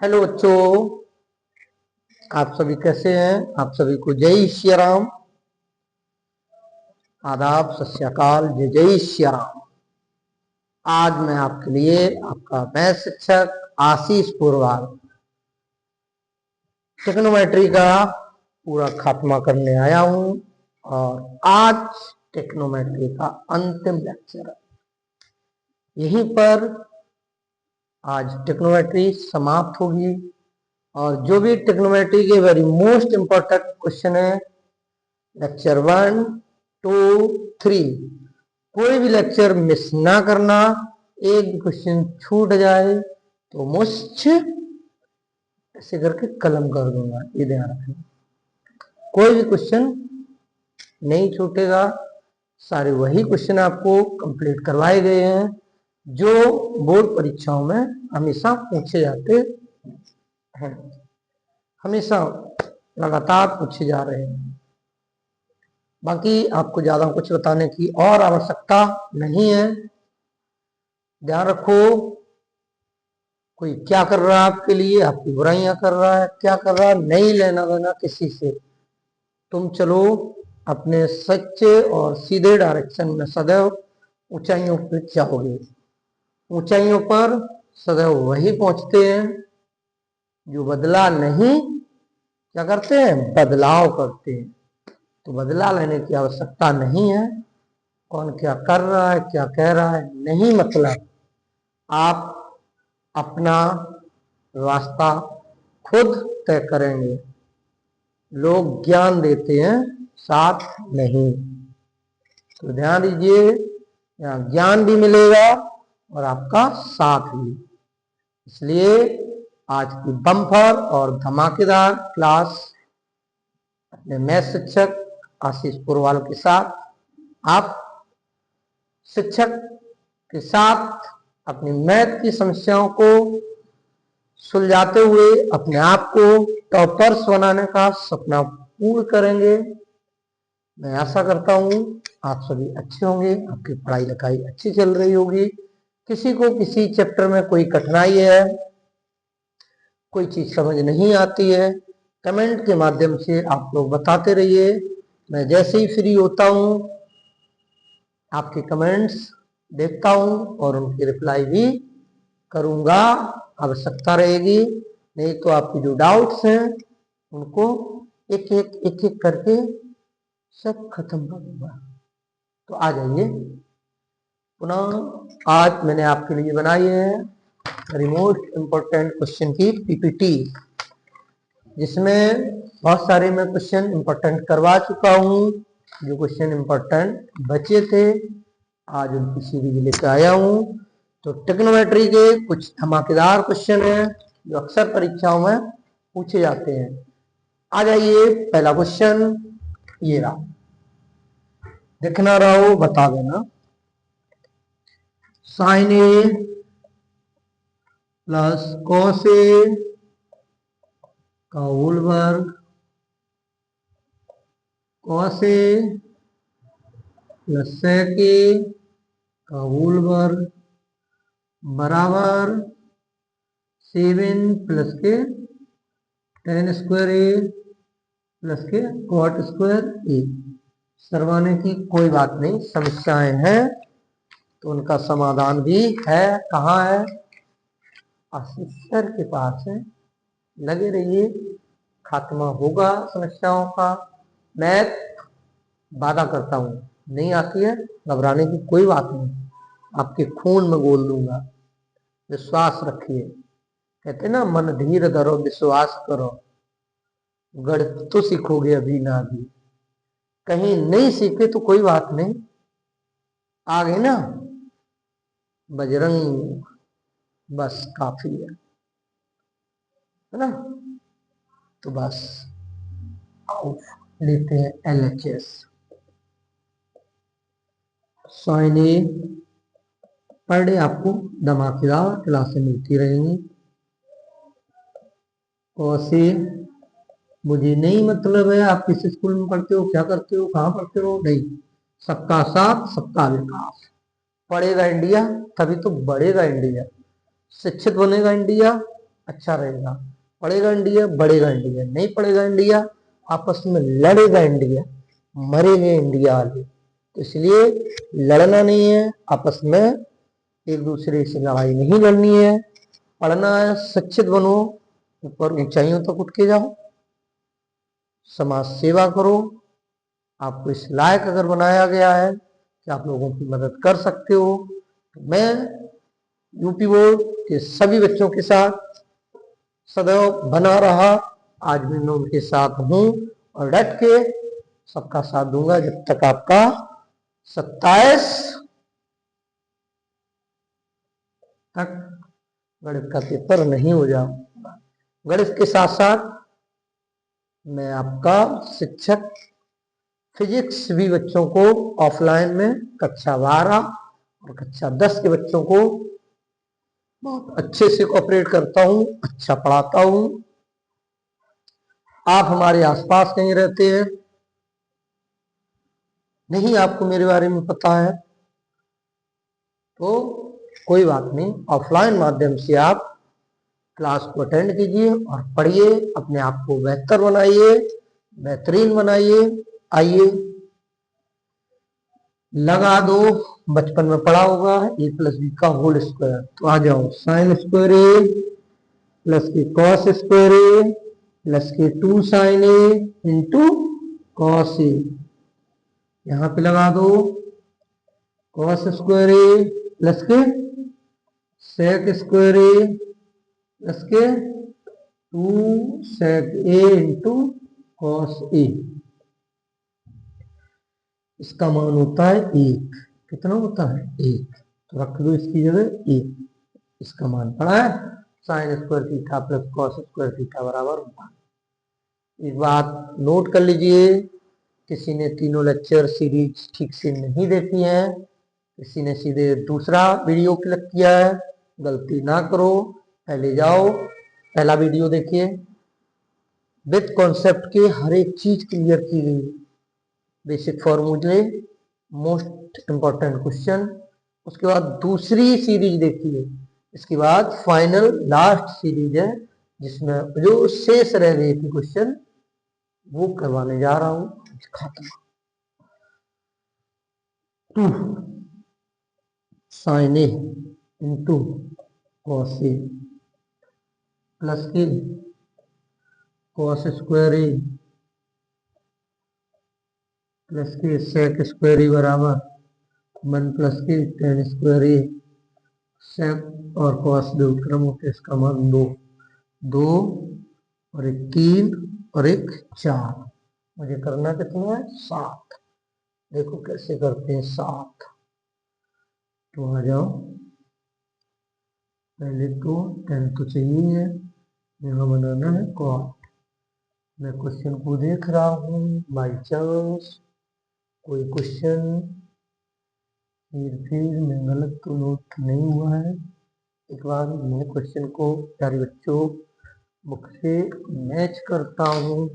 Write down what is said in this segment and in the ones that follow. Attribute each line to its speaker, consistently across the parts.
Speaker 1: Hello बच्चों, आप सभी कैसे हैं। आप सभी को जय श्री राम, आदाब, सत श्री अकाल, जय जय श्री राम। आज मैं आपके लिए आपका मैथ शिक्षक आशीष पुरवाल टेक्नोमेट्री का पूरा खात्मा करने आया हूं और आज टेक्नोमेट्री का अंतिम लेक्चर है। यहीं पर आज टेक्नोमेट्री समाप्त होगी और जो भी टेक्नोमेट्री के वेरी मोस्ट इंपॉर्टेंट क्वेश्चन है लेक्चर 1, 2, 3, कोई भी लेक्चर मिस ना करना। एक भी क्वेश्चन छूट जाए तो मुझ ऐसे करके कलम कर दूंगा, ये ध्यान रखना। कोई भी क्वेश्चन नहीं छूटेगा, सारे वही क्वेश्चन आपको कंप्लीट करवाए गए हैं जो बोर्ड परीक्षाओं में हमेशा पूछे जाते हैं, हमेशा लगातार पूछे जा रहे हैं। बाकी आपको ज्यादा कुछ बताने की और आवश्यकता नहीं है। ध्यान रखो, कोई क्या कर रहा है आपके लिए, आपकी बुराइयां कर रहा है, क्या कर रहा है, नहीं लेना देना किसी से। तुम चलो अपने सच्चे और सीधे डायरेक्शन में, सदैव ऊंचाइयों पर जाओगे। ऊंचाइयों पर सदैव वही पहुंचते हैं जो बदला नहीं क्या करते हैं, बदलाव करते हैं। तो बदला लेने की आवश्यकता नहीं है। कौन क्या कर रहा है, क्या कह रहा है, नहीं मतलब। आप अपना रास्ता खुद तय करेंगे। लोग ज्ञान देते हैं, साथ नहीं। तो ध्यान दीजिए, यहाँ ज्ञान भी मिलेगा और आपका साथ भी। इसलिए आज की बम्पर और धमाकेदार क्लास अपने मैथ शिक्षक आशीष पुरवाल के साथ, आप शिक्षक के साथ अपनी मैथ की समस्याओं को सुलझाते हुए अपने आप को टॉपर्स बनाने का सपना पूर्ण करेंगे। मैं आशा करता हूं आप सभी अच्छे होंगे, आपकी पढ़ाई लिखाई अच्छी चल रही होगी। किसी को किसी चैप्टर में कोई कठिनाई है, कोई चीज समझ नहीं आती है, कमेंट के माध्यम से आप लोग बताते रहिए। मैं जैसे ही फ्री होता हूं आपके कमेंट्स देखता हूं और उनकी रिप्लाई भी करूंगा, आवश्यकता रहेगी। नहीं तो आपकी जो डाउट्स हैं उनको एक एक करके सब खत्म कर दूंगा। तो आ जाइए पुनः। आज मैंने आपके लिए बनाई है मोस्ट इंपॉर्टेंट क्वेश्चन की पीपीटी, जिसमें बहुत सारे मैं क्वेश्चन इंपॉर्टेंट करवा चुका हूं। जो क्वेश्चन इंपॉर्टेंट बचे थे आज उनकी सीरीज लेकर आया हूं। तो टेक्नोमेट्री के कुछ धमाकेदार क्वेश्चन हैं जो अक्सर परीक्षाओं में पूछे जाते हैं। आ जाइए, पहला क्वेश्चन ये रहा, देखना रहो बता देना। Sign A plus cos A का होल वर्ग, कॉस ए प्लस सेक ए का होल वर्ग बराबर 7 प्लस के tan स्क्वायर ए प्लस के cot स्क्वायर ए। शर्माने की कोई बात नहीं, समस्याएं हैं तो उनका समाधान भी है। कहाँ है? आशीष सर के पास है। लगे रहिए, खात्मा होगा समस्याओं का। मैथ वादा करता हूं नहीं आती है, घबराने की कोई बात नहीं, आपके खून में घोल दूंगा, विश्वास रखिए। कहते ना, मन धीर धरो विश्वास करो, गणित तो सीखोगे अभी ना अभी। कहीं नहीं सीखे तो कोई बात नहीं, आ गए ना बजरंग, बस काफी है ना। तो बस आओ लेते हैं LHS। साइन ए पर डे आपको धमाकेदार क्लासें मिलती रहेंगी। कॉस ए मुझे नहीं मतलब है आप किस स्कूल में पढ़ते हो, क्या करते हो, कहाँ पढ़ते हो, नहीं। सबका साथ सबका विकास। पढ़ेगा इंडिया तभी तो बढ़ेगा इंडिया, शिक्षित बनेगा इंडिया अच्छा रहेगा। पढ़ेगा इंडिया, बढ़ेगा इंडिया, नहीं पढ़ेगा इंडिया, आपस में लड़ेगा इंडिया, मरेंगे इंडिया वाले। तो इसलिए लड़ना नहीं है, आपस में एक दूसरे से लड़ाई नहीं लड़नी है, पढ़ना है, शिक्षित बनो, ऊपर ऊंचाइयों तक उठ के जाओ, समाज सेवा करो। आपको इस लायक अगर बनाया गया है कि आप लोगों की मदद कर सकते हो, तो मैं यूपी बोर्ड के सभी बच्चों के साथ सदैव बना रहा, आज भी मैं उनके साथ हूं और डट के सबका साथ दूंगा जब तक आपका 27 तक गणित का पेपर नहीं हो जाऊंगा। गणित के साथ साथ मैं आपका शिक्षक फिजिक्स भी बच्चों को ऑफलाइन में कक्षा 12 और कक्षा 10 के बच्चों को बहुत अच्छे से कोऑपरेट करता हूँ, अच्छा पढ़ाता हूँ। आप हमारे आसपास कहीं रहते हैं, नहीं आपको मेरे बारे में पता है, तो कोई बात नहीं, ऑफलाइन माध्यम से आप क्लास को अटेंड कीजिए और पढ़िए, अपने आप को बेहतर बनाइए, बेहतरीन बनाइए। आइए लगा दो, बचपन में पढ़ा होगा ए प्लस बी का होल स्क्वायर, तो आ जाओ साइन स्क्वायर ए प्लस के कॉस स्क्वायर ए प्लस के 2 sine A into cos A, यहां पे लगा दो कॉस स्क्वायर ए प्लस के सेक स्क्वायर ए प्लस के 2 सेक ए इंटू कॉस ए, इसका मान होता है 1। कितना होता है 1, तो रख दो इसकी जगह 1, इसका मान पड़ा है sine square theta plus cos square theta बराबर 1। इस बात नोट कर लीजिए, किसी ने तीनों लेक्चर सीरीज ठीक से नहीं देखी है, किसी ने सीधे दूसरा वीडियो क्लिक किया है, गलती ना करो, पहले जाओ पहला वीडियो देखिए, विद कॉन्सेप्ट के हर एक चीज क्लियर की गई, बेसिक फॉर्मूले, मोस्ट इंपॉर्टेंट क्वेश्चन। उसके बाद दूसरी सीरीज देखिए, इसके बाद फाइनल लास्ट सीरीज है जिसमें जो शेष रह गए थे क्वेश्चन वो करवाने जा रहा हूं। खात्मा 2 sine A into cos A plus के कॉस स्क्वायर ए प्लस के सेक स्क्वायर ए बराबर 1 प्लस के टेन स्क्वायर ए, सेक और कॉस दो क्रम होते, इसका मान 2, 2 और एक 3 और एक 4, मुझे करना कितना है 7। देखो कैसे करते हैं 7, तो आ जाओ, पहले तो 10 तो चाहिए है, यहाँ बनाना है कॉट। मैं क्वेश्चन को देख रहा हूँ, बाई चांस कोई क्वेश्चन फिर में गलत तो नोट नहीं हुआ है, एक बार मैं क्वेश्चन को प्यारे बच्चों बुक से मैच करता हूँ।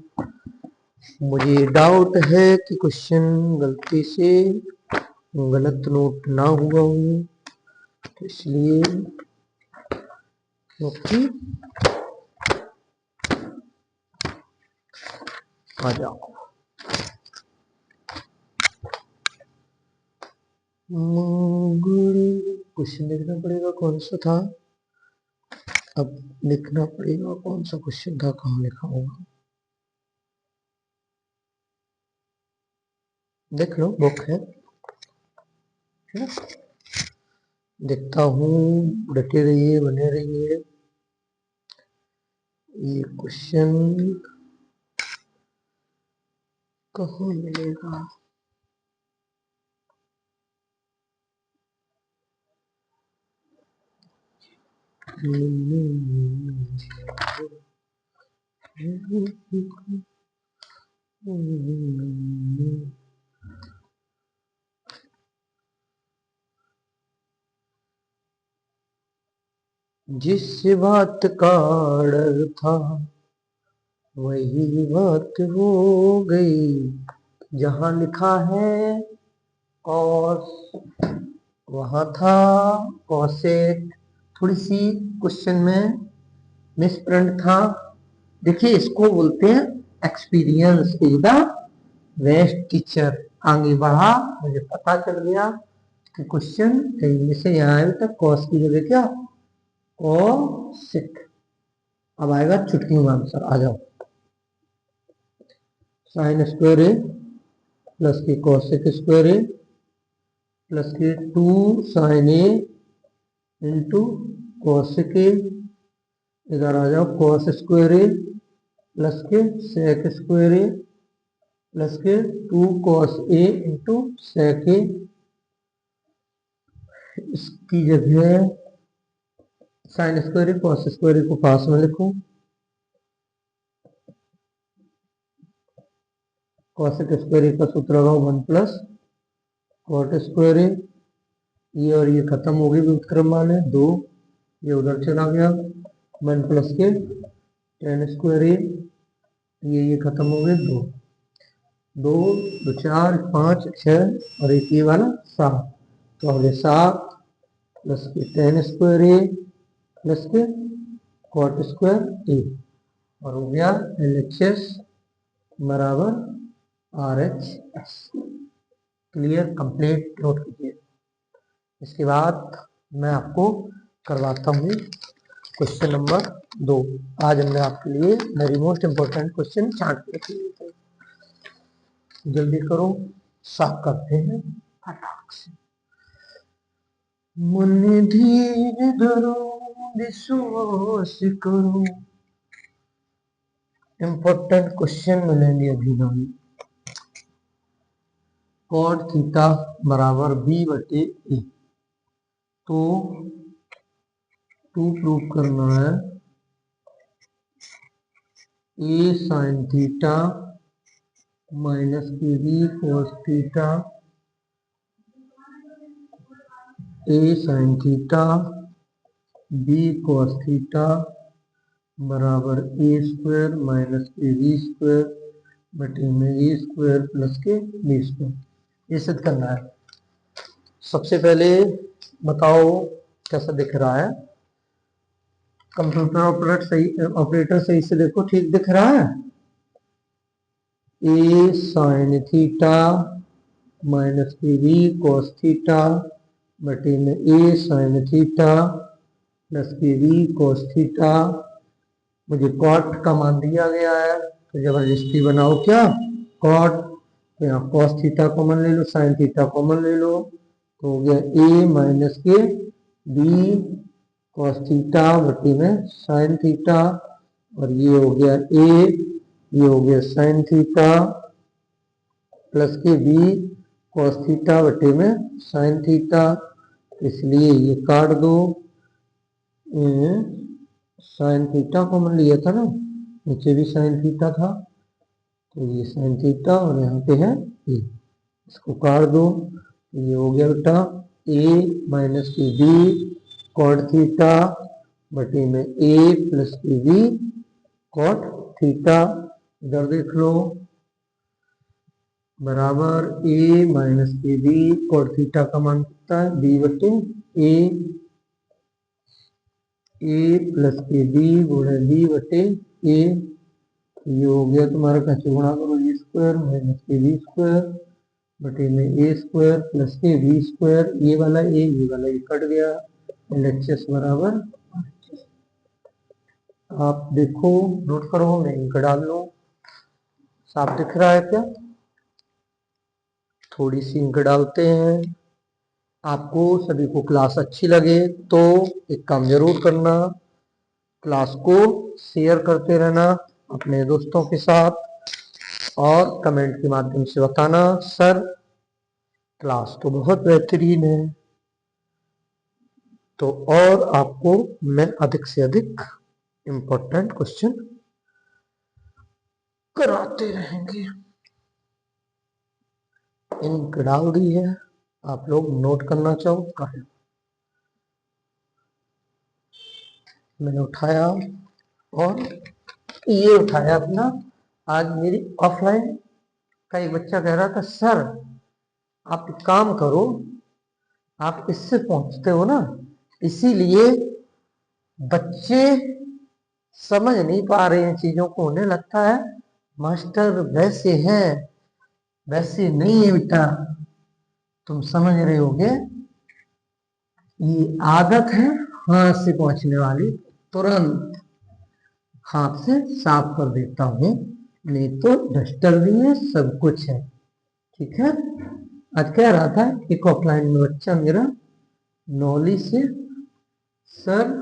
Speaker 1: मुझे डाउट है कि क्वेश्चन गलती से गलत नोट ना हुआ हो, तो इसलिए क्योंकि आ जाओ क्वेश्चन लिखना पड़ेगा, कौन सा था, अब लिखना पड़ेगा कौन सा क्वेश्चन था, कहाँ लिखा होगा, देख लो बुक है, देखता हूँ, डटे रहिए, बने रहिए। ये क्वेश्चन कहाँ मिलेगा, जिस बात का डर था वही बात हो गई, जहां लिखा है कॉस वहां था कॉसेक। थोड़ी सी क्वेश्चन में मिस प्रिंट था। देखिए इसको बोलते हैं experience is the best teacher. आगे बढ़ा, मुझे पता चल गया कि क्वेश्चन कहीं से यहाँ आए तक कॉस की जगह क्या कोसेक। अब आएगा चुटकियों का आंसर, आ जाओ। साइन स्क्वायर ए प्लस के कोसेक स्क्वायर ए प्लस के 2 sine A into cosec A. इधर आ जाओ, कॉस स्क्वायर ए प्लस के सेक स्क्वायर ए प्लस के 2 कॉस ए इंटू सेक ए। इसकी जगह साइन स्क्वायर कॉस स्क्वायर को पास में लिखो, कॉसेक स्क्वायर का सूत्र लगाओ 1 प्लस कॉट स्क्वायर। ये और ये खत्म हो गई व्युत्क्रम वाले 2, ये उधर चला गया 1 प्लस के टेन स्क्वायर। ये खत्म हो गए 2, 2 2 4 5 6 और एक ये वाला 7। तो हो गया 7 प्लस के टेन स्क्वायर ए प्लस के कॉट स्क्वायर ए, और हो गया LHS बराबर RHS। क्लियर, कंप्लीट, नोट कीजिए। इसके बाद मैं आपको करवाता हूँ क्वेश्चन नंबर 2। आज हमने आपके लिए वेरी मोस्ट इंपोर्टेंट क्वेश्चन छांट के रखे थे। जल्दी करो, साफ करते हैं फटाक से। मन धीर धरो, विश्वास करो। इंपॉर्टेंट क्वेश्चन मिलेंगे अभी हम। कॉट थीटा बराबर बी बटे ए। तो 2 प्रूव करना है ए साइन थीटा माइनस के B cos theta, A sin theta B cos theta बराबर ए स्क्वायर माइनस के बी स्क्वायर बटे में ए स्क्वायर प्लस के बी स्क्वायर। ये सिद्ध करना है। सबसे पहले बताओ कैसा दिख रहा है। कंप्यूटर ऑपरेटर सही से देखो, ठीक दिख रहा है। ए साइन थीटा माइनस के बी कोस थीटा बटे में ए साइन थीटा प्लस के बी कोस थीटा। मुझे कॉट का मान दिया गया है तो जबरदस्ती बनाओ क्या कॉट। तो यहाँ कॉस थीटा कॉमन ले लो, साइन थीटा कॉमन ले लो, तो हो गया ए माइनस के बी कॉस थीटा बटे में साइन थीटा, और ये हो गया ए, ये हो गया साइन थीटा प्लस के बी कॉस थीटा बटे में साइन थीटा। इसलिए ये काट दो, साइन थीटा कॉमन लिया था ना, नीचे भी साइन थीटा था, तो ये साइन थीटा और यहाँ पे है ए, इसको काट दो। ये हो गया बेटा ए माइनस के बी कॉट थीटा बटे में ए प्लस के बी कॉट थीटा। इधर देख लो, बराबर ए माइनस के बी कॉट थीटा का मान कितना है बी बटे ए, ए प्लस के बी गुणे बी बटे ए। ये हो गया तुम्हारा, कैसे गुणा करो, ए स्क्वायर माइनस के बी स्क्वायर बटे में ए स्क्वायर प्लस के बी स्क्वायर। ये वाला ये वाला ये कट गया, LHS बराबर। आप देखो, नोट करो, मैं इंक डाल लो। साफ दिख रहा है क्या? थोड़ी सी इंक डालते हैं। आपको सभी को क्लास अच्छी लगे तो एक काम जरूर करना, क्लास को शेयर करते रहना अपने दोस्तों के साथ, और कमेंट के माध्यम से बताना सर क्लास तो बहुत बेहतरीन है। तो और आपको मैं अधिक से अधिक इम्पोर्टेंट क्वेश्चन कराते रहेंगे। इंक डाल दी है, आप लोग नोट करना चाहो कर लो। मैंने उठाया और ये उठाया अपना। आज मेरी ऑफलाइन का एक बच्चा कह रहा था सर आप एक काम करो, आप इससे पहुंचते हो ना, इसीलिए बच्चे समझ नहीं पा रहे हैं चीजों को, उन्हें लगता है मास्टर वैसे हैं, वैसे नहीं है बेटा। तुम समझ रहे होगे, ये आदत है हाथ से पहुंचने वाली, तुरंत हाथ से साफ कर देता हूं, नहीं तो डस्टर भी है, सब कुछ है। ठीक है। आज कह रहा था एक ऑफलाइन में बच्चा मेरा नौली से, सर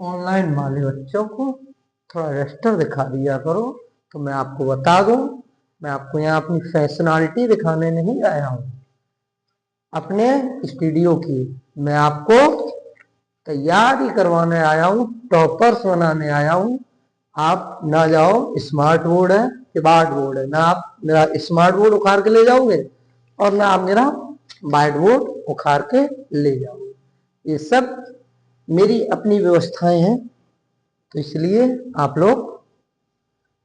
Speaker 1: ऑनलाइन वाले बच्चों को थोड़ा रजिस्टर दिखा दिया करो। तो मैं आपको बता दूं, मैं आपको यहाँ अपनी फैशनैलिटी दिखाने नहीं आया हूँ अपने स्टूडियो की, मैं आपको तैयारी करवाने आया हूँ, टॉपर्स बनाने आया हूँ। आप ना जाओ, स्मार्ट बोर्ड है कि बार्ड बोर्ड है, ना आप मेरा स्मार्ट बोर्ड उखाड़ के ले जाओगे और ना आप मेरा बार्ड बोर्ड उखाड़ के ले जाओगे। ये सब मेरी अपनी व्यवस्थाएं हैं। तो इसलिए आप लोग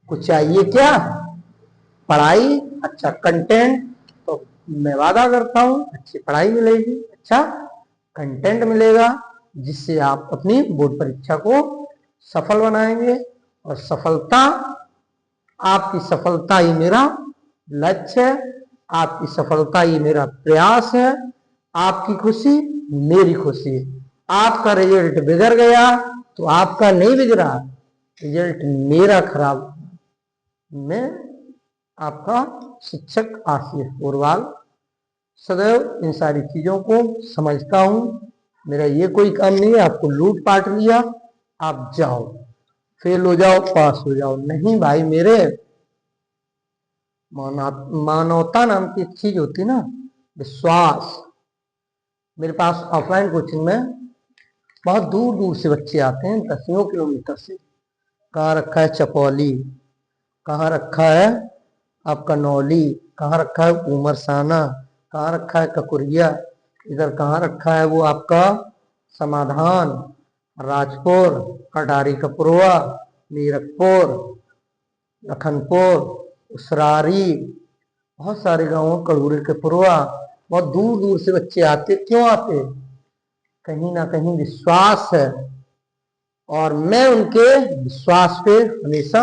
Speaker 1: को चाहिए क्या, पढ़ाई, अच्छा कंटेंट। तो मैं वादा करता हूं अच्छी पढ़ाई मिलेगी, अच्छा कंटेंट मिलेगा, जिससे आप अपनी बोर्ड परीक्षा को सफल बनाएंगे। और सफलता, आपकी सफलता ही मेरा लक्ष्य है, आपकी सफलता ही मेरा प्रयास है, आपकी खुशी मेरी खुशी है। आपका रिजल्ट बिगड़ गया तो आपका नहीं बिगड़ा, रिजल्ट मेरा खराब। मैं आपका शिक्षक आशीष पोरवाल सदैव इन सारी चीजों को समझता हूं। मेरा ये कोई काम नहीं है आपको लूट पाट लिया, आप जाओ फेल हो जाओ पास हो जाओ, नहीं भाई मेरे। मानवता नाम की चीज होती ना, विश्वास। मेरे पास ऑफलाइन कोचिंग में बहुत दूर दूर से बच्चे आते हैं, दसियों किलोमीटर से। कहाँ रखा है चपौली, कहाँ रखा है आपका नौली, कहाँ रखा है उमरसाना, कहाँ रखा है ककुरिया, इधर कहाँ रखा है वो आपका समाधान, राजपुर, अटारी कपुरवा, मीरकपुर, लखनपुर, उसरारी, बहुत सारे गांवों, कड़ूरे के पुरवा। बहुत दूर दूर से बच्चे आते, क्यों आते, कहीं ना कहीं विश्वास है, और मैं उनके विश्वास पे हमेशा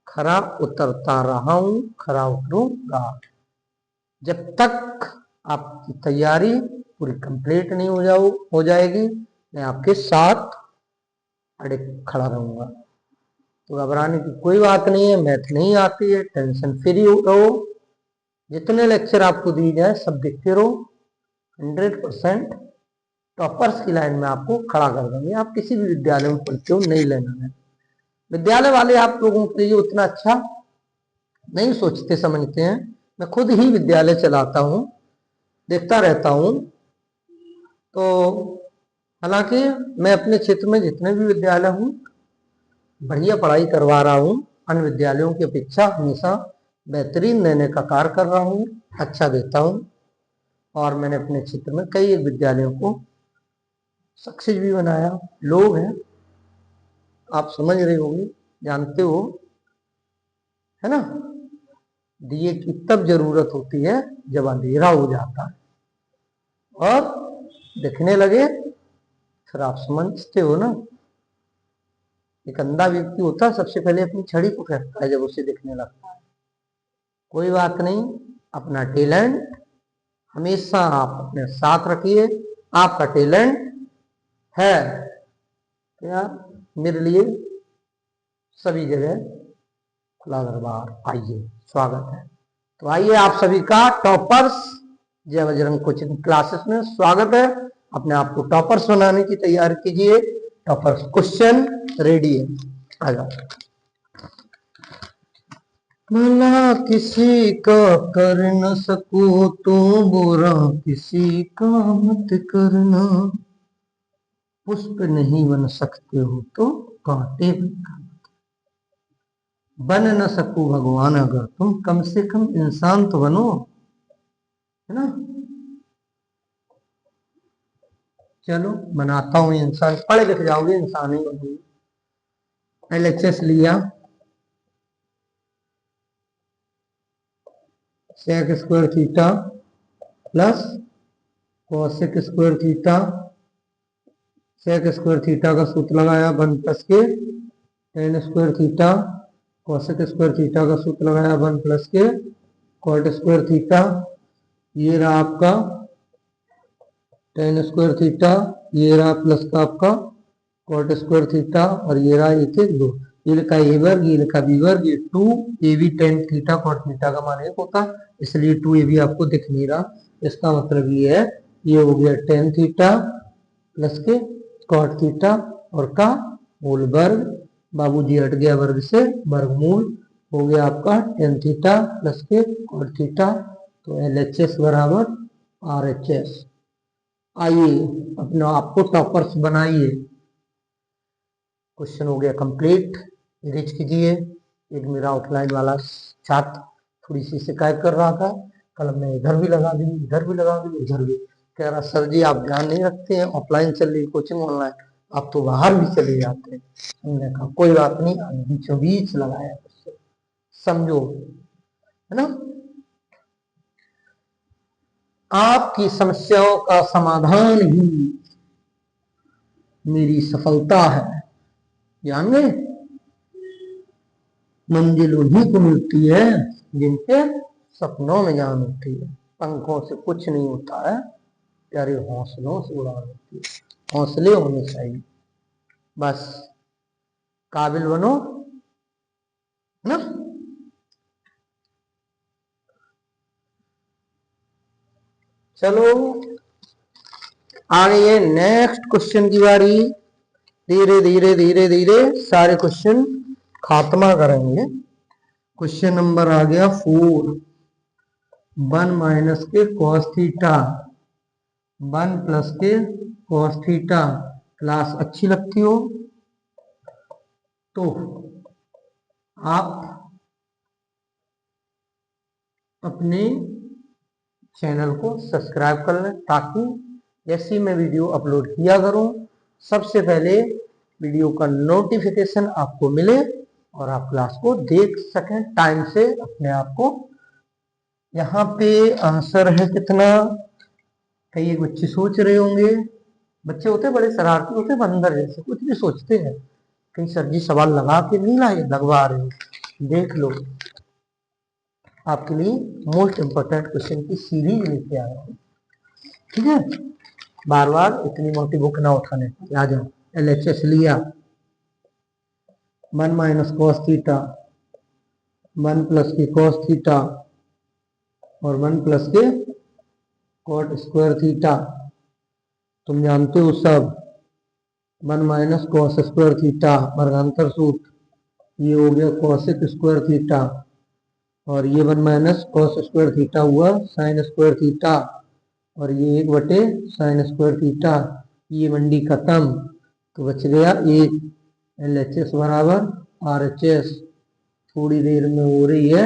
Speaker 1: खरा उतरता रहा हूं, खरा उतरूंगा। जब तक आपकी तैयारी पूरी कंप्लीट नहीं हो जाएगी, मैं आपके साथ अड़े खड़ा रहूंगा। तो घबराने की कोई बात नहीं है, मैथ नहीं आती है टेंशन फ्री रहो, जितने लेक्चर आपको दिए जाए सब देखते रहो, 100% टॉपर्स की लाइन में आपको खड़ा कर देंगे। आप किसी भी विद्यालय में पढ़ते हो, नहीं लेना है। विद्यालय वाले आप लोगों के लिए उतना अच्छा नहीं सोचते समझते हैं। मैं खुद ही विद्यालय चलाता हूँ, देखता रहता हूँ। तो हालांकि मैं अपने क्षेत्र में जितने भी विद्यालय हूँ बढ़िया पढ़ाई करवा रहा हूँ, अन्य विद्यालयों की अपेक्षा हमेशा बेहतरीन देने का कार्य कर रहा हूँ, अच्छा देता हूँ। और मैंने अपने क्षेत्र में कई विद्यालयों को सक्सेस भी बनाया। लोग हैं, आप समझ रहे होंगे, जानते हो, है ना, दिए की तब जरूरत होती है जब अंधेरा हो जाता है और दिखने लगे, फिर आप समझते हो ना। एक अंधा व्यक्ति होता है, सबसे पहले अपनी छड़ी को फेंकता है जब उसे दिखने लगता है। कोई बात नहीं, अपना टैलेंट हमेशा आप अपने साथ रखिए। आपका टैलेंट है तो यार मेरे लिए सभी जगह खुला दरबार, आइए, स्वागत है। तो आइए आप सभी का टॉपर्स जय बजरंग कोचिंग क्लासेस में स्वागत है। अपने आप को टॉपर्स बनाने की तैयारी कीजिए। टॉपर्स क्वेश्चन रेडी है, आ जाओ। भला किसी का कर न सको तो बुरा किसी का मत करना, पुष्प नहीं बन सकते हो तो कांटे बन न सकूं भगवान, अगर तुम कम से कम इंसान तो बनो, है ना। चलो बनाता हूं इंसान, पढ़े लिख जाओगे इंसान ही बनोगे। एलएचएस लिया, sec square theta plus cosec square theta, sec square theta का सूत्र लगाया 1 प्लस के tan square theta, cosec square theta का सूत्र लगाया 1 प्लस के कॉट स्क्वायर थीटा। ये रहा आपका टेन स्क्वायर थीटा, ये रहा प्लस का आपका कॉट स्क्वायर थीटा, और ये रहा 1/2। ये लिखा ए वर्ग, ये लिखा बी वर्ग, ये 2ab tan theta cot theta का मान 1 होता, इसलिए 2ab आपको दिख नहीं रहा। इसका मतलब ये है, ये हो गया टेन थीटा प्लस के कॉट थीटा और का होल वर्ग, बाबूजी हट गया वर्ग से, वर्गमूल हो गया आपका टेन थीटा प्लस के कॉट थीटा। तो LHS बराबर RHS। आइए अपने आपको टॉपर्स बनाइए। क्वेश्चन हो गया कंप्लीट, इरेज कीजिए। एक मेरा आउटलाइन वाला छात्र थोड़ी सी शिकायत कर रहा था, कलम में इधर भी लगा दी, इधर भी लगा दी, इधर भी, कह रहा सर जी आप ध्यान नहीं रखते हैं, ऑफलाइन चल रही कोचिंग ऑनलाइन, आप तो बाहर भी चले जाते हैं। हमने कहा कोई बात नहीं, बीचों बीच लगाया, समझो, है ना। आपकी समस्याओं का समाधान ही मेरी सफलता है, जान गए। मंजिल उन्हीं को मिलती है जिनके सपनों में जान होती है। पंखों से कुछ नहीं होता है प्यारे, हौसलों से उड़ान होती है। हौसले होने चाहिए, बस काबिल बनो ना। चलो आगे ये नेक्स्ट क्वेश्चन की बारी। धीरे धीरे धीरे धीरे सारे क्वेश्चन खात्मा करेंगे। क्वेश्चन नंबर आ गया 4, 1 माइनस के कॉस थीटा 1 प्लस के कॉस थीटा। क्लास अच्छी लगती हो तो आप अपने चैनल को सब्सक्राइब कर लें, ताकि जैसी मैं वीडियो अपलोड किया करूं सबसे पहले वीडियो का नोटिफिकेशन आपको मिले और आप क्लास को देख सकें टाइम से अपने आप को। यहाँ पे आंसर है कितना, कई एक बच्चे सोच रहे होंगे, बच्चे होते बड़े शरारती होते, बंदर जैसे कुछ भी सोचते हैं, कहीं सर जी सवाल लगा के नहीं लाए, लगवा रहे हो, देख लो। आपके लिए मोस्ट इंपोर्टेंट क्वेश्चन की सीरीज लेके आया हूं, ठीक है। बार बार इतनी मोटी बुक ना उठाने, आ जाओ। LHS लिया 1 माइनस कॉस थीटा 1 प्लस की कॉस थीटा और 1 प्लस के कॉट स्क्वायर थीटा। तुम जानते हो सब, 1 माइनस कॉस स्क्वायर थीटा वर्गांतर सूत्र, ये हो गया कॉसेक स्क्वायर थीटा, और ये 1 माइनस कॉस स्क्वायर थीटा हुआ साइन स्क्वायर थीटा, और ये 1 बटे साइन स्क्वायर थीटा। ये मंडी खत्म, तो बच गया 1। LHS बराबर RHS। थोड़ी देर में हो रही है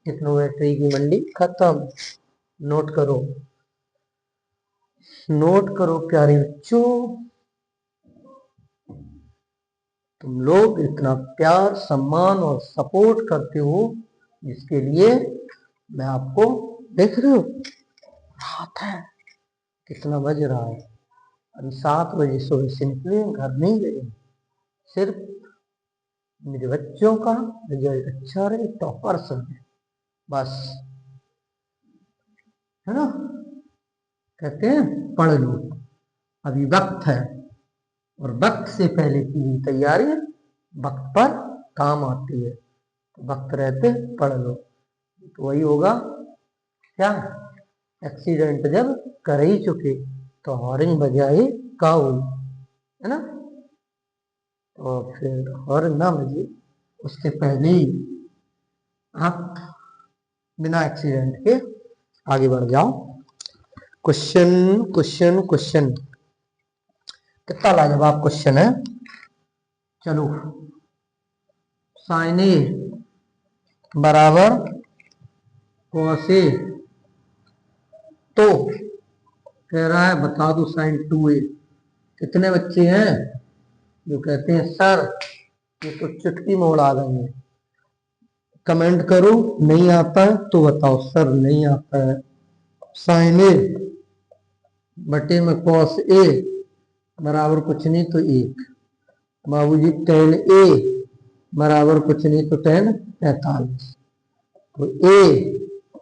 Speaker 1: टेक्नोमेट्री की मंडी खत्म। नोट करो, नोट करो प्यारे बच्चों। तुम लोग इतना प्यार सम्मान और सपोर्ट करते हो, जिसके लिए मैं आपको, देख रहे हो रात है, कितना बज रहा है, अभी 7 बजे सुबह से निकले, घर नहीं गए। सिर्फ मेरे बच्चों का रिजल्ट अच्छा रहे, टॉपर्स रहे, बस, है ना। कहते हैं पढ़ लो, अभी वक्त है, और वक्त से पहले की हुई तैयारी वक्त पर काम आती है। तो वक्त रहते पढ़ लो, तो वही होगा क्या, एक्सीडेंट जब कर ही चुके तो हॉर्न बजाए का हुई, है ना। तो फिर हॉर्न ना बजे उसके पहले ही आप बिना एक्सीडेंट के आगे बढ़ जाओ। क्वेश्चन क्वेश्चन क्वेश्चन कितना लाजवाब क्वेश्चन है। चलो, साइन ए बराबर कॉस ए, तो कह रहा है बता दो साइन 2a। कितने बच्चे हैं जो कहते हैं सर ये तो चुटकी में उड़ा देंगे। कमेंट करो, नहीं आता है तो बताओ सर नहीं आता है। साइन ए बटे में cos A बराबर कुछ नहीं तो 1। बाबूजी tan A बराबर कुछ नहीं तो tan 45। तो A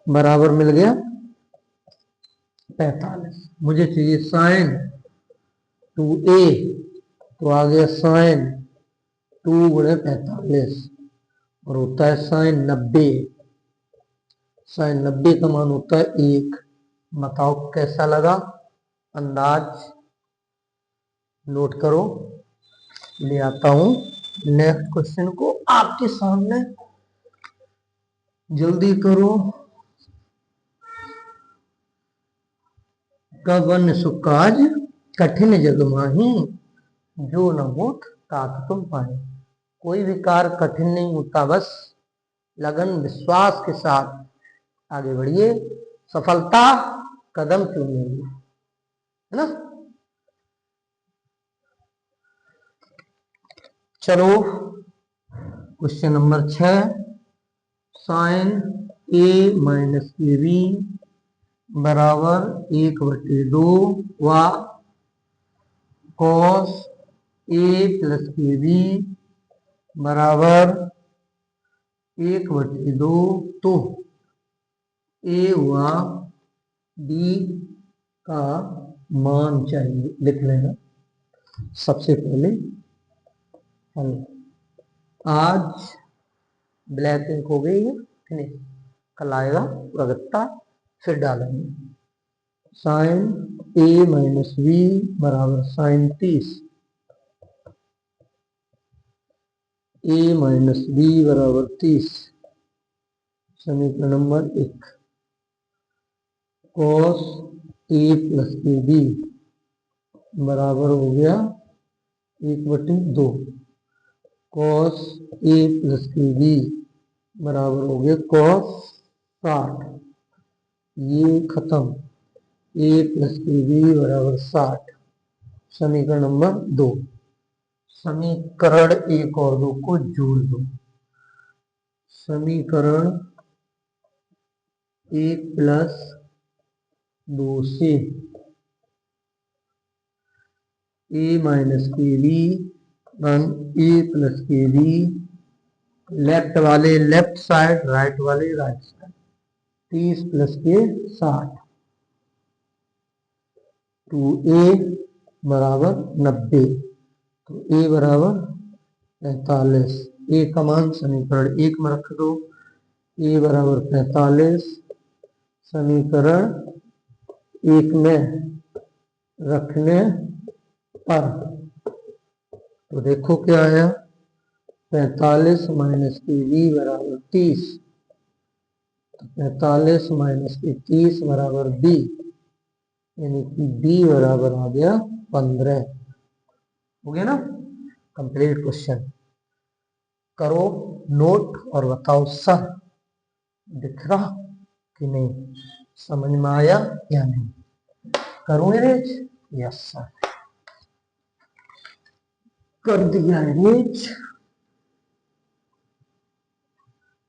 Speaker 1: बराबर मिल गया 45। मुझे चाहिए sin 2A, तो आ गया sin 2 गुणे 45 और होता है sin 90। sin 90 का मान होता है 1। बताओ कैसा लगा? अंदाज नोट करो। ले आता हूं नेक्स्ट क्वेश्चन को आपके सामने। जल्दी करो। कवन सुकाज कठिन जग माही, जो न होत तात तुम पाए। कोई भी कार्य कठिन नहीं होता, बस लगन विश्वास के साथ आगे बढ़िए, सफलता कदम चूमेगी, है ना। चलो question number 6, sine A minus A B बराबर 1/2 व कॉस A प्लस के बी बराबर 1/2। तो A व B का मान चाहिए। लिख लेना सबसे पहले हम आज ब्लैक इंक हो गई है, नहीं कल आएगा प्रगत्ता, फिर डालेंगे। साइन A माइनस बी बराबर साइन 30। A माइनस बी बराबर 30। समीकरण नंबर 1। कॉस A प्लस के बी बराबर हो गया 1/2। कॉस A प्लस के बी बराबर हो गया कॉस 60। ये खत्म। A प्लस के बी बराबर 60। समीकरण नंबर 2। समीकरण 1 और 2 को जोड़ दो। समीकरण 1 प्लस 2 से A माइनस के बी A प्लस के बी, लेफ्ट वाले लेफ्ट साइड, राइट वाले राइट साइड, 30 प्लस के 60। 2A बराबर 90। तो A बराबर 45। A का मान समीकरण 1 में रख दो। A बराबर 45 समीकरण 1 में रखने पर तो देखो क्या आया, 45 माइनस के बी बराबर 30। 45 माइनस के 30 बराबर बी, यानी कि बी बराबर आ गया 15। हो गया ना कंप्लीट क्वेश्चन। करो नोट और बताओ सर दिख रहा कि नहीं, समझ में आया या नहीं। करूँ इरेज? यस सर, कर दिया इरेज।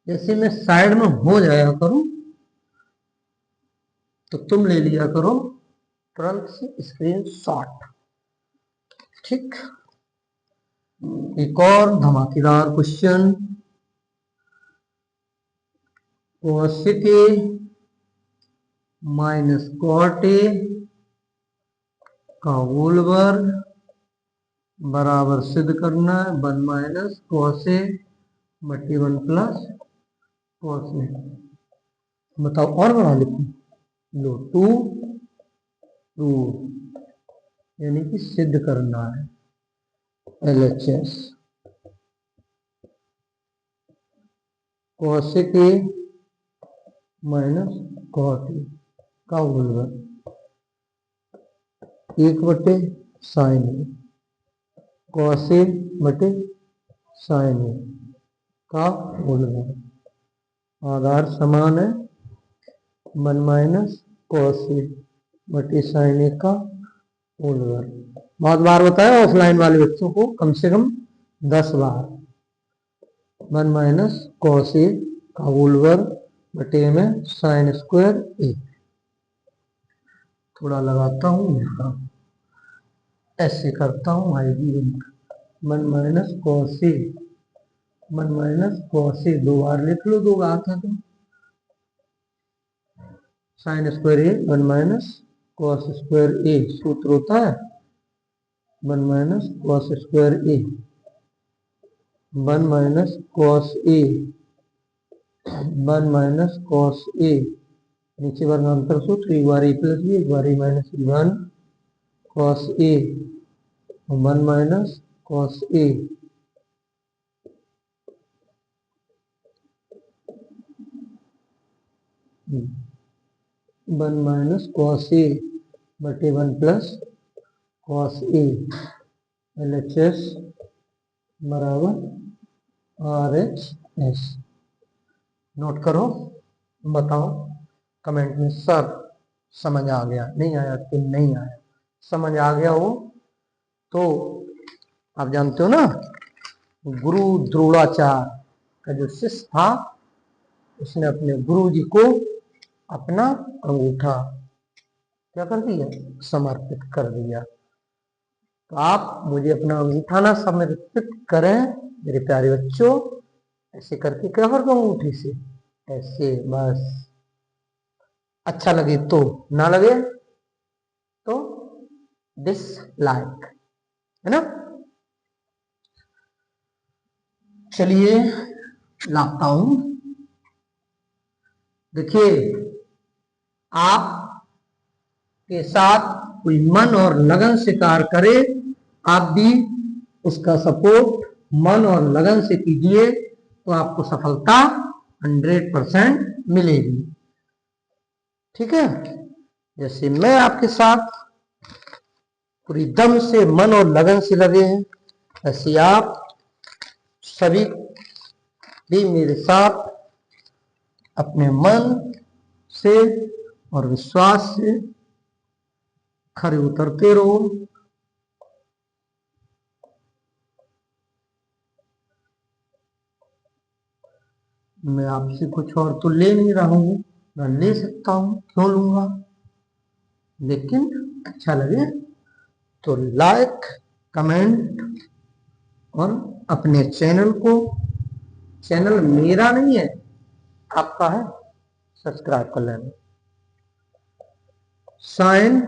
Speaker 1: जैसे मैं साइड में हो जाया करूं तो तुम ले लिया करो तुरंत से स्क्रीन शॉट। ठीक, एक और धमाकेदार क्वेश्चन। कोसेक माइनस कॉट ए का होल वर्ग बराबर सिद्ध करना है 1 माइनस कॉस ए बटे 1 प्लस कॉस ए। बताओ और बना लिखूं? लो 2 यानी कि सिद्ध करना है। LHS cosec A minus cot A का होल वर्ग 1/sin ए, कॉस ए बटे साइन ए का होल वर्ग। आधार समान है, 1 माइनस कॉस ए बटे साइन ए का होल वर्ग। बहुत बार बताया ऑफलाइन वाले बच्चों को, कम से कम 10 बार। 1 माइनस कॉस ए का होल वर्ग बटे में साइन स्क्वायर ए। थोड़ा लगाता हूँ यहाँ, ऐसे करता हूँ आई B 1 minus cos A, 1 minus cos A, 2 बार लिख लो, 2 बार था तो साइन स्क्वायर ए 1 माइनस कॉस स्क्वायर ए, सूत्र होता है 1 minus cos square A, 1 minus cos A, 1 minus cos A, नीचे वर्गांतर सूत्र, एक बार ए प्लस बी, एक बार ए minus B, 1 cos A, 1 minus cos A, one minus cos A बटे 1 plus cos A, L H S बराबर R H S. Note करो, बताओ comment में sir समझ आ गया, नहीं आया तो नहीं आया। समझ आ गया हो तो आप जानते हो ना, गुरु द्रोणाचार्य का जो शिष्य था उसने अपने गुरु जी को अपना अंगूठा क्या कर दिया, समर्पित कर दिया। तो आप मुझे अपना अंगूठा ना समर्पित करें मेरे प्यारे बच्चों, ऐसे करके क्या कर दो अंगूठे से, ऐसे बस। अच्छा लगे तो, ना लगे तो डिसलाइक, है ना। चलिए लाता हूं, देखिए आप के साथ कोई मन और लगन से कार्य करे, आप भी उसका सपोर्ट मन और लगन से कीजिए तो आपको सफलता 100% मिलेगी। ठीक है, जैसे मैं आपके साथ पूरी दम से मन और लगन से लगे हैं, ऐसे आप सभी भी मेरे साथ अपने मन से और विश्वास से खरे उतरते रहो। मैं आपसे कुछ और तो ले नहीं रहा हूं, मैं ले सकता हूं, क्यों लूंगा, लेकिन अच्छा लगे तो लाइक, कमेंट और अपने चैनल को, चैनल मेरा नहीं है आपका है, सब्सक्राइब कर लेना। Sine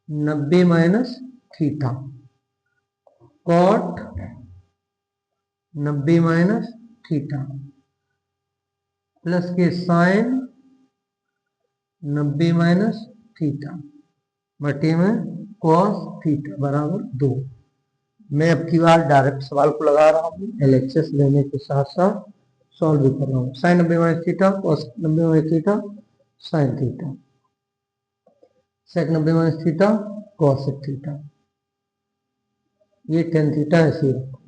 Speaker 1: 90 minus theta, cot 90 minus theta, plus के साइन 90 माइनस थीटा बटे में कॉस थीटा बराबर 2। मैं अब की बार डायरेक्ट सवाल को लगा रहा हूँ, एलएचएस लेने के साथ साथ सॉल्व भी कर रहा हूँ। Sin 90 minus theta, cos 90 minus theta, sin theta, sec 90 minus theta, cos theta, ये टेन थीटा ऐसे रखो,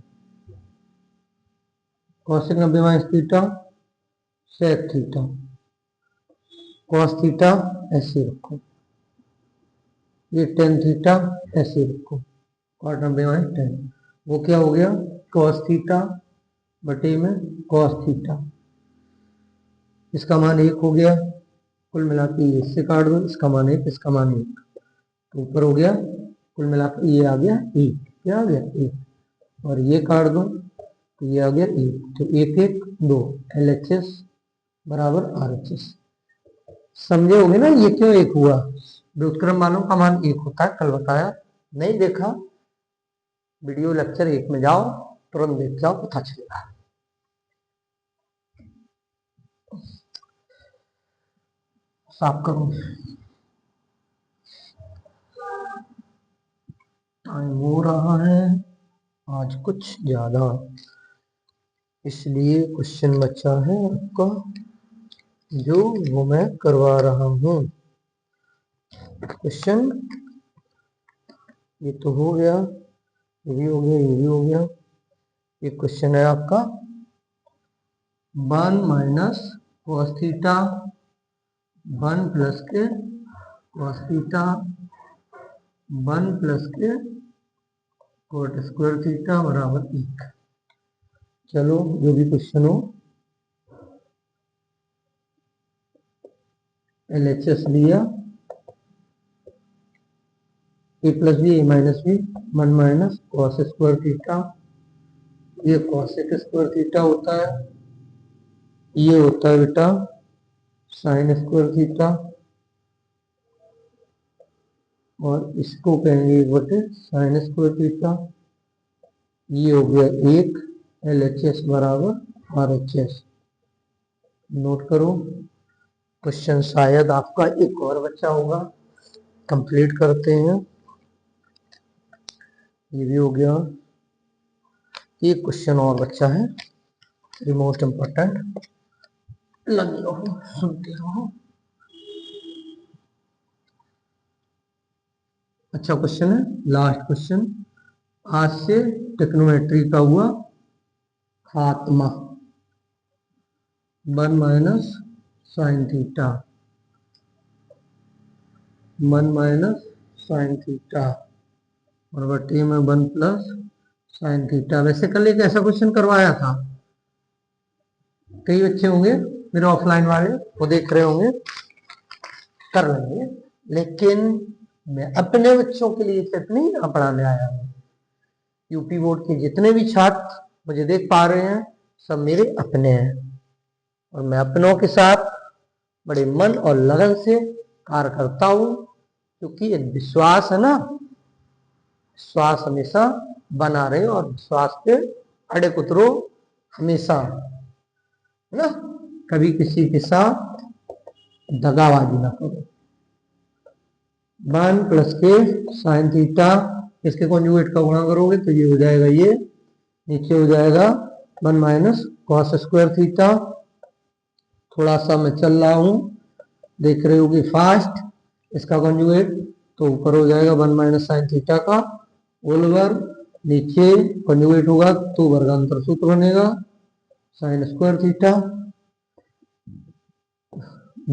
Speaker 1: cosec 90 minus theta, sec theta, cos theta ऐसे रखो, ये टेन थीटा ऐसे रखो, कॉट 90 माइनस टेन, वो क्या हो गया कॉस थीटा बटे में कॉस थीटा, इसका मान 1 हो गया, कुल मिला के इससे काट दो, इसका मान 1, इसका मान 1, तो ऊपर हो गया, कुल मिला के ये आ गया 1, क्या आ गया 1, और ये काट दो तो ये आ गया 1, तो 1 1 2, LHS बराबर RHS। समझे होंगे ना ये क्यों 1 हुआ, व्युत्क्रम मानों का मान 1 होता है, कल बताया, नहीं देखा वीडियो लेक्चर 1 में जाओ, तुरंत देख जाओ, पता चलेगा। साफ करो, टाइम हो रहा है आज कुछ ज्यादा, इसलिए क्वेश्चन बचा है आपका जो वो मैं करवा रहा हूँ। क्वेश्चन ये तो हो गया, ये भी हो गया, ये भी हो गया। ये क्वेश्चन है आपका 1 माइनस कॉस थीटा 1 प्लस के कॉस थीटा 1 प्लस के कॉट स्क्वायर थीटा बराबर 1। चलो जो भी क्वेश्चन हो, LHS लिया, A plus B A minus B 1 minus cos square theta, ये कॉसेक स्क्वायर थीटा होता है, ये होता है बेटा साइन स्क्वायर थीटा, और इसको कहेंगे 1 साइन स्क्वायर थीटा। ये हो गया 1 LHS बराबर RHS। नोट करो, क्वेश्चन शायद आपका एक और बच्चा होगा, कंप्लीट करते हैं। ये भी हो गया, एक क्वेश्चन और बच्चा है, मोस्ट इंपॉर्टेंट, लगे रहो सुनते रहो। अच्छा क्वेश्चन है, लास्ट क्वेश्चन। आज से टेक्नोमेट्री का हुआ खात्मा। 1 minus sine theta, 1 minus sine theta और बटे में 1 प्लस साइन थीटा। वैसे कल एक ऐसा क्वेश्चन करवाया था, कई बच्चे होंगे मेरे ऑफलाइन वाले वो देख रहे होंगे, कर लेंगे, लेकिन मैं अपने बच्चों के लिए सिर्फ नहीं यहाँ पढ़ाने आया हूँ। यूपी बोर्ड के जितने भी छात्र मुझे देख पा रहे हैं सब मेरे अपने हैं, और मैं अपनों के साथ बड़े मन और लगन से कार्य करता हूँ, क्योंकि एक विश्वास है ना, विश्वास हमेशा बना रहे और विश्वास पे अड़े उतरो हमेशा, है ना, कभी किसी के साथ दगाबाजी ना करो। 1 प्लस के साइन थीटा, इसके कॉन्जुगेट का गुणा करोगे तो ये हो जाएगा, ये नीचे हो जाएगा 1 माइनस कॉस स्क्वायर थीटा। थोड़ा सा मैं चल रहा हूं, देख रहे होगे फास्ट, इसका कॉन्जुगेट तो ऊपर हो जाएगा 1 माइनस साइन थीटा का होल वर्ग, नीचे कॉन्जुगेट होगा तो वर्गांतर सूत्र बनेगा साइन स्क्वायर थीटा।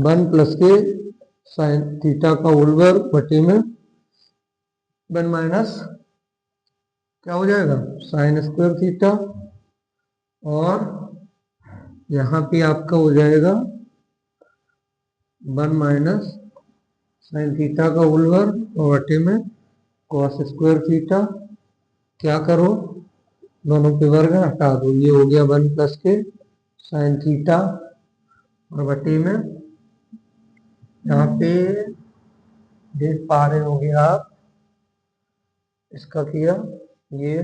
Speaker 1: 1 प्लस के साइन थीटा का होल वर्ग बटे में 1 माइनस क्या हो जाएगा साइन स्क्वायर थीटा, और यहाँ पे आपका हो जाएगा 1 माइनस साइन थीटा का होल वर्ग और बटे में कॉस स्क्वायर थीटा। क्या करो, दोनों पे वर्ग हटा दो, ये हो गया 1 प्लस के साइन थीटा और बटे में, यहाँ पे देख पा रहे होंगे आप, इसका किया ये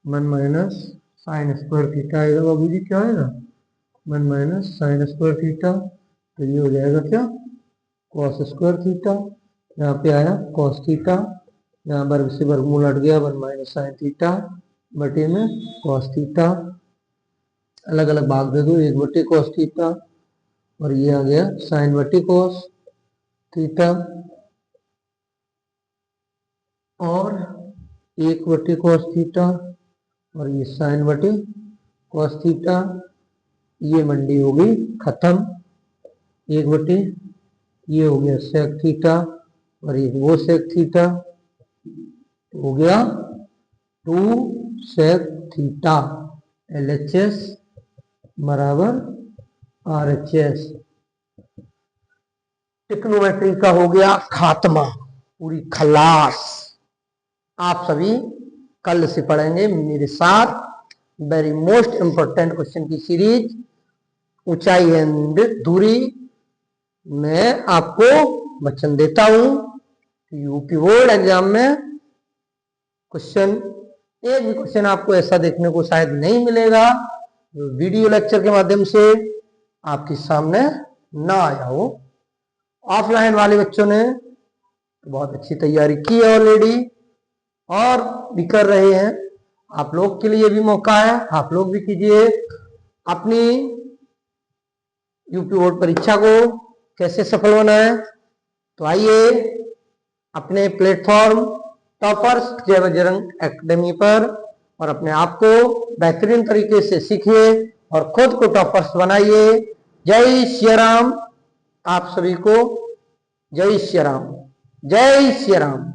Speaker 1: 1 माइनस साइन स्क्वायर थीटा आएगा, बाबू जी क्या आएगा 1 माइनस साइन स्क्वायर थीटा, तो ये हो जाएगा क्या कॉस स्क्वायर थीटा, यहाँ पे आया कॉस थीटा, यहाँ वर्ग से वर्गमूल हट गया 1 माइनस साइन थीटा बटे में कॉस थीटा, अलग अलग भाग दे दो, 1 बटे कॉस थीटा और ये आ गया साइन बटे कॉस थीटा, और 1 बटे कॉस थीटा और ये साइन बटे कॉस थीटा, ये मंडी हो गई खत्म, 1 बटे ये हो गया सेक थीटा और ये वो सेक थीटा, हो गया 2 सेक थीटा LHS बराबर RHS। टिक्नोमेट्री का हो गया खात्मा, पूरी खलास। आप सभी कल से पढ़ेंगे मेरे साथ वेरी मोस्ट इंपोर्टेंट क्वेश्चन की सीरीज ऊंचाई एंड दूरी। मैं आपको वचन देता हूं कि यूपी बोर्ड एग्जाम में क्वेश्चन, एक भी क्वेश्चन आपको ऐसा देखने को शायद नहीं मिलेगा जो वीडियो लेक्चर के माध्यम से आपके सामने ना आया हो। ऑफलाइन वाले बच्चों ने बहुत अच्छी तैयारी की है ऑलरेडी और भी कर रहे हैं, आप लोग के लिए भी मौका है, आप लोग भी कीजिए। अपनी यूपी बोर्ड परीक्षा को कैसे सफल बनाएं, तो आइए अपने प्लेटफॉर्म टॉपर्स जय बजरंग एकेडमी पर और अपने आप को बेहतरीन तरीके से सीखिए और खुद को टॉपर्स बनाइए। जय श्री राम, आप सभी को जय श्री राम, जय श्री राम।